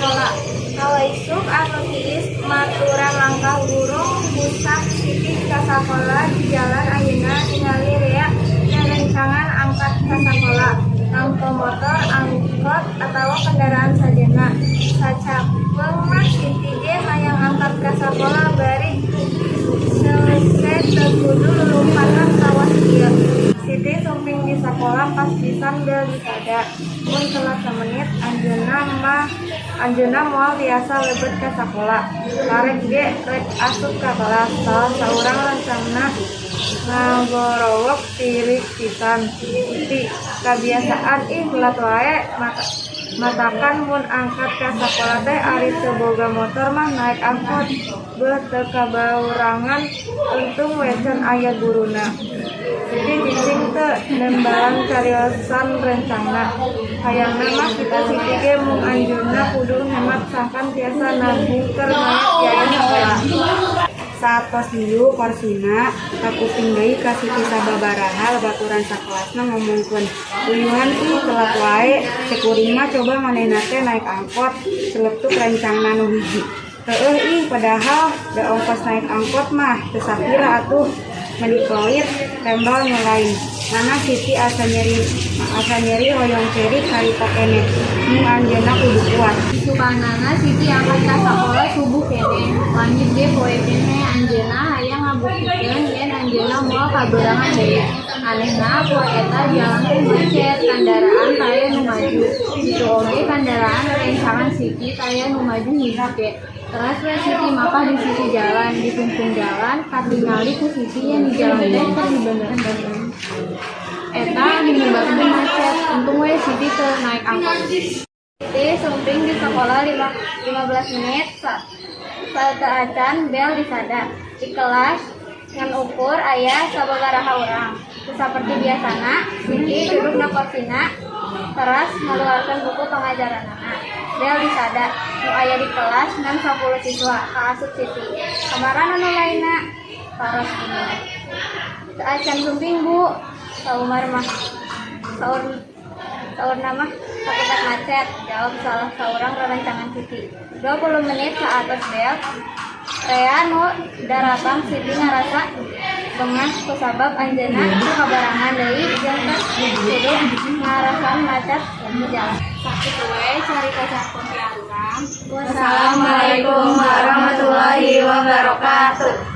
sakola. Kawaisuk anu tiis maturan langkah burung busak sitih ka sakola di jalan ayeuna ningali rea nyarencangan angkat ka sakola. Nangto motor, angkot, atawa kendaraan sajana. Sacapeung mah sitih ge hayang angkat ka sakola bari selesai teu kudu lulumpanan kawas ieu. Siti sumping di sakola pas pisan bel disada. Mun telat samenit anjeunna moal tiasa lebet ka sakola. Karek ge rek asup ka kelas. Salah saurang rancangna ngagorowok tirik pisan. Ti kabiasaan telat wae matakan mun angkat ka sakola teh ari teu boga motor mah naek angkot. Beuh teu kabaurangan untung wecan aya guruna. Jadi cicing teu nembalan cariosan rencana. Hayangna mah kita siti ge mung anjeunna kudu hemat sangkan tiasa nabung keur naek biaya sakola. Satos dieu korsina kakuping deui ka siti sababaraha babaturan sakelasna ngomongkeun, "Uyuhan ih telat wae, cek kuring mah coba manehna teh naek angkot seletuk rencangna nu hiji." Heueuh ih padahal da ongkos naik angkot mah teu sapira atuh, menikoit tembal nyelain. Mana siti asa nyeri hoyong cerik harita kene. Mung anjeunna kudu kuat. Sukanana siti angkat ka sakola subuh kene. Lanjut ge poe kene anjeunna hayang ngabuktikeun yen anjeunna moal kaberangan deui. Anehna poe eta jalan teh macet, kandaraan taya nu maju. Ditu oge kandaraan rencangan siti taya nu maju hiji ge. Terus we siti maka di sisi jalan, di tungtung jalan, katingali ku siti yang di jalan teh keur dibeneran. Eta menyebabkeun macet. Untung we siti teu naik angkot. Siti sumping di sekolah 15 menit saat bel disada. Di kelas ngan ukur aya sababaraha urang. Saperti biasana, Siti duduk na korsina, teras ngaluarkeun buku pengajaranna. Bel disada, nu aya di kelas ngan 10 siswa, kaasup Siti. Kamaran anu lainna paros dina. Teu acan sumping Bu, saumar mah saur nama akibat macet, jawab salah seorang rerencangan Siti. 20 menit saatos bel, rea nu daratan Siti ngarasa bengah kusabab anjeunna kabarangan deui jeung teh kudu ngarasan macet di jalan. Sakit we carita sampun ti urang. Wassalamualaikum warahmatullahi wabarakatuh.